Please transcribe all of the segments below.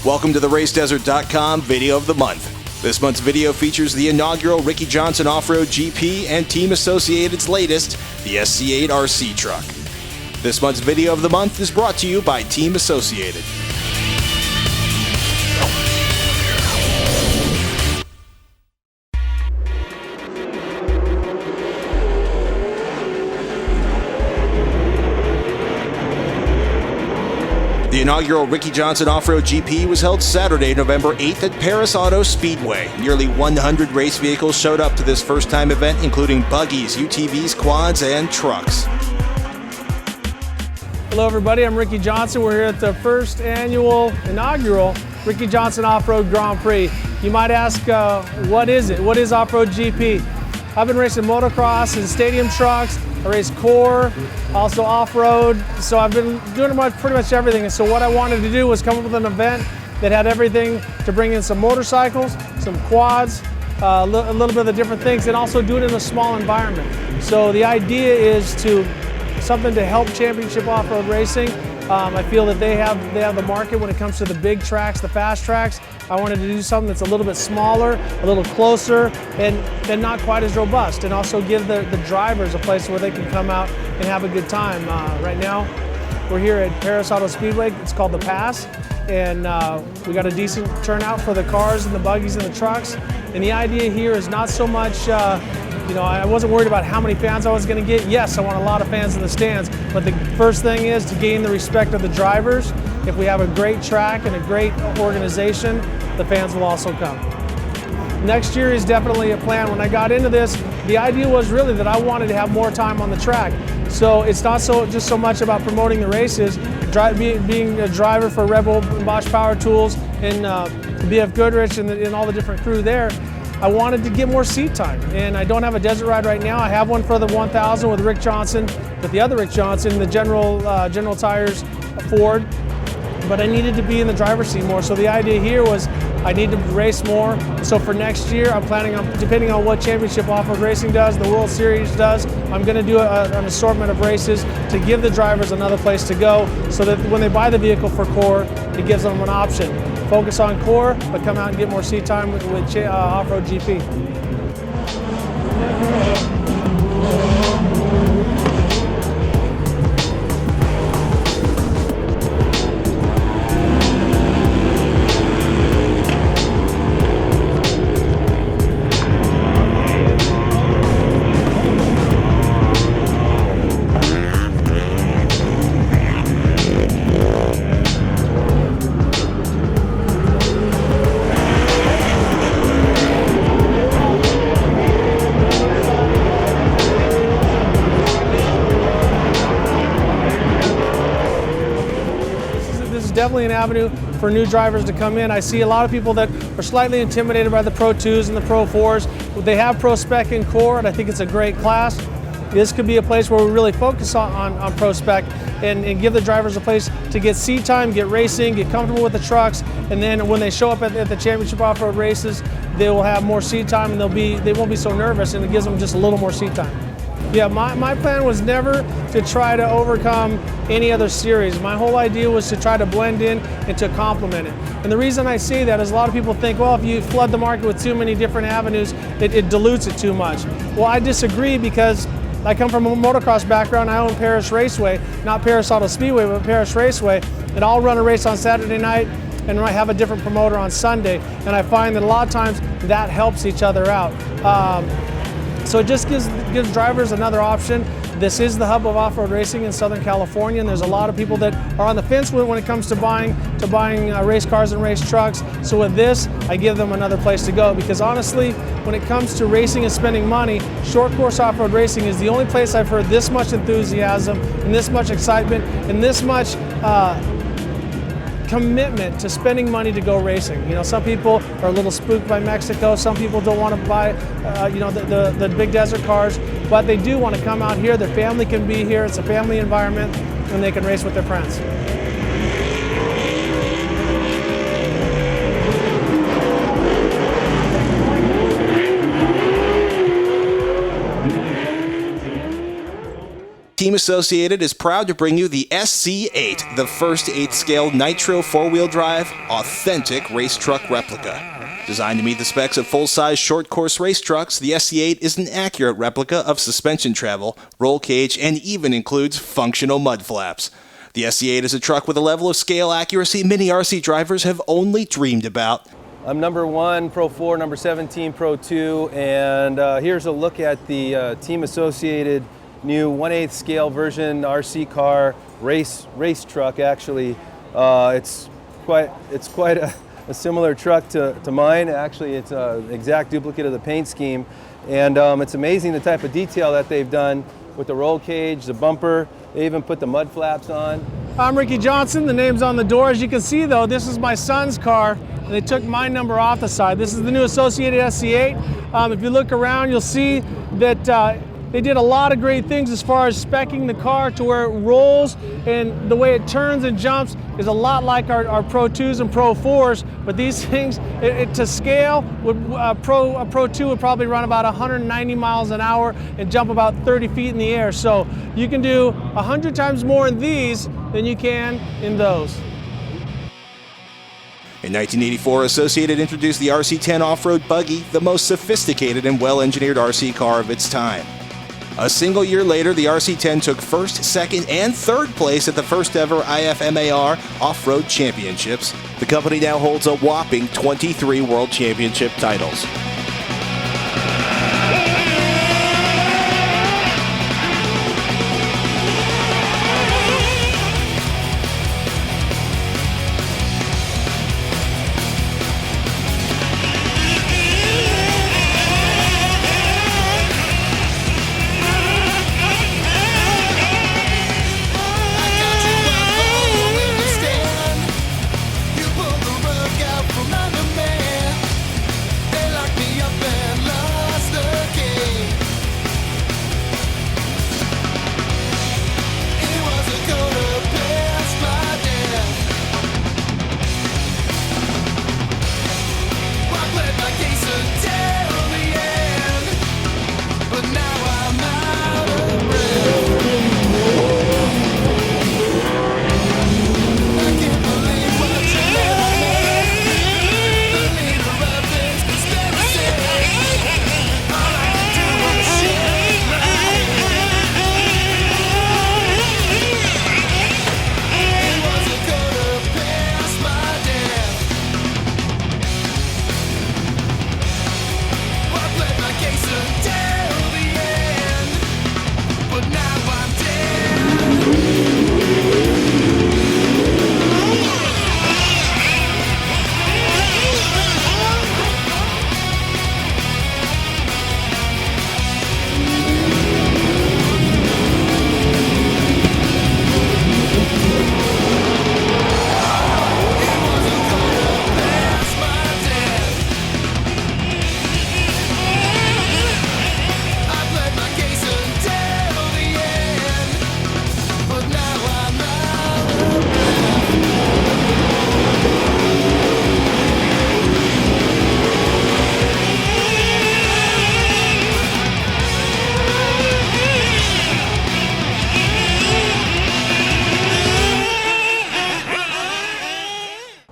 Welcome to the RaceDesert.com Video of the Month. This month's video features the inaugural Ricky Johnson Off-Road GP and Team Associated's latest, the SC8 RC truck. This month's Video of the Month is brought to you by Team Associated. The inaugural Ricky Johnson Off-Road GP was held Saturday, November 8th at Paris Auto Speedway. Nearly 100 race vehicles showed up to this first-time event, including buggies, UTVs, quads, and trucks. Hello everybody, I'm Ricky Johnson. We're here at the first inaugural Ricky Johnson Off-Road Grand Prix. You might ask, what is it? What is Off-Road GP? I've been racing motocross and stadium trucks. I race core, also off-road, so I've been doing pretty much everything. And so what I wanted to do was come up with an event that had everything to bring in some motorcycles, some quads, a little bit of the different things, and also do it in a small environment. So the idea is something to help championship off-road racing. I feel that they have the market when it comes to the big tracks, the fast tracks. I wanted to do something that's a little bit smaller, a little closer, and not quite as robust, and also give the drivers a place where they can come out and have a good time. Right now, we're here at Paris Auto Speedway. It's called The Pass, and we got a decent turnout for the cars and the buggies and the trucks. And the idea here is not so much, I wasn't worried about how many fans I was going to get. Yes, I want a lot of fans in the stands, but the first thing is to gain the respect of the drivers. If we have a great track and a great organization, the fans will also come. Next year is definitely a plan. When I got into this, the idea was really that I wanted to have more time on the track. So it's not just so much about promoting the races, being a driver for Red Bull and Bosch Power Tools and BF Goodrich and all the different crew there. I wanted to get more seat time, and I don't have a desert ride right now. I have one for the 1000 with Rick Johnson, with the other Rick Johnson, the General Tires Ford, but I needed to be in the driver's seat more. So the idea here was I need to race more. So for next year, I'm planning on, depending on what championship off-road racing does, the World Series does, I'm going to do an assortment of races to give the drivers another place to go, so that when they buy the vehicle for core, it gives them an option. Focus on core, but come out and get more seat time with Off-Road GP. Definitely an avenue for new drivers to come in. I see a lot of people that are slightly intimidated by the Pro 2s and the Pro 4s. They have Pro Spec and Core, and I think it's a great class. This could be a place where we really focus on Pro Spec and give the drivers a place to get seat time, get racing, get comfortable with the trucks, and then when they show up at the championship off-road races, they will have more seat time and they won't be so nervous, and it gives them just a little more seat time. Yeah, my plan was never to try to overcome any other series. My whole idea was to try to blend in and to complement it. And the reason I say that is a lot of people think, well, if you flood the market with too many different avenues, it dilutes it too much. Well, I disagree, because I come from a motocross background. I own Paris Raceway, not Paris Auto Speedway, but Paris Raceway. And I'll run a race on Saturday night and I have a different promoter on Sunday. And I find that a lot of times that helps each other out. So it just gives drivers another option. This is the hub of off-road racing in Southern California, and there's a lot of people that are on the fence when it comes to buying race cars and race trucks. So with this, I give them another place to go, because honestly, when it comes to racing and spending money, short course off-road racing is the only place I've heard this much enthusiasm and this much excitement and this much commitment to spending money to go racing. You know, some people are a little spooked by Mexico. Some people don't want to buy, the big desert cars, but they do want to come out here. Their family can be here. It's a family environment, and they can race with their friends. Team Associated is proud to bring you the SC8, the first 8th scale nitro 4-wheel drive, authentic race truck replica. Designed to meet the specs of full-size short-course race trucks, the SC8 is an accurate replica of suspension travel, roll cage, and even includes functional mud flaps. The SC8 is a truck with a level of scale accuracy many RC drivers have only dreamed about. I'm number 1 Pro 4, number 17 Pro 2, and here's a look at the Team Associated new 1/8 scale version RC car race truck. Actually, it's quite a similar truck to mine. Actually, it's an exact duplicate of the paint scheme, and it's amazing the type of detail that they've done with the roll cage, the bumper. They even put the mud flaps on. I'm Ricky Johnson. The name's on the door. As you can see, though, this is my son's car, and they took my number off the side. This is the new Associated SC8. If you look around, you'll see that they did a lot of great things as far as speccing the car to where it rolls, and the way it turns and jumps is a lot like our Pro 2s and Pro 4s, but these things, to scale, a Pro 2 would probably run about 190 miles an hour and jump about 30 feet in the air. So you can do 100 times more in these than you can in those. In 1984, Associated introduced the RC10 off-road buggy, the most sophisticated and well-engineered RC car of its time. A single year later, the RC10 took first, second, and third place at the first ever IFMAR Off-Road Championships. The company now holds a whopping 23 World Championship titles.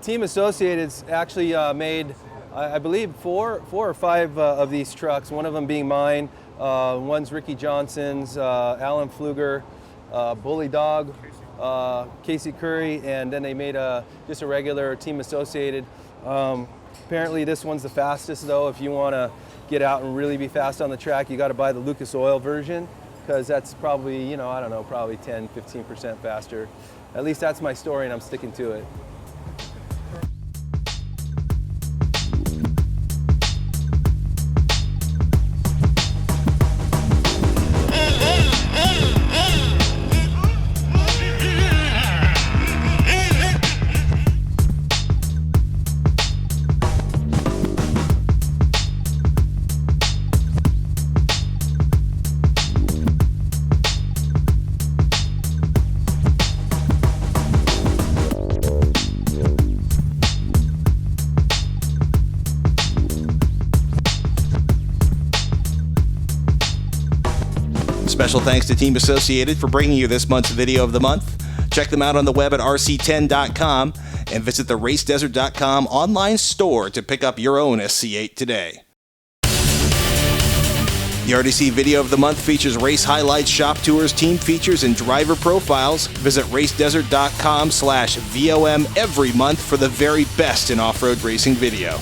Team Associated's actually made, I believe, four or five of these trucks, one of them being mine. One's Ricky Johnson's, Alan Pfluger, Bully Dog, Casey Curry, and then they made just a regular Team Associated. Apparently this one's the fastest, though. If you want to get out and really be fast on the track, you got to buy the Lucas Oil version, because that's probably, you know, I don't know, probably 10-15% faster. At least that's my story, and I'm sticking to it. Special thanks to Team Associated for bringing you this month's Video of the Month. Check them out on the web at rc10.com and visit the racedesert.com online store to pick up your own SC8 today. The RDC Video of the Month features race highlights, shop tours, team features, and driver profiles. Visit racedesert.com/VOM every month for the very best in off-road racing video.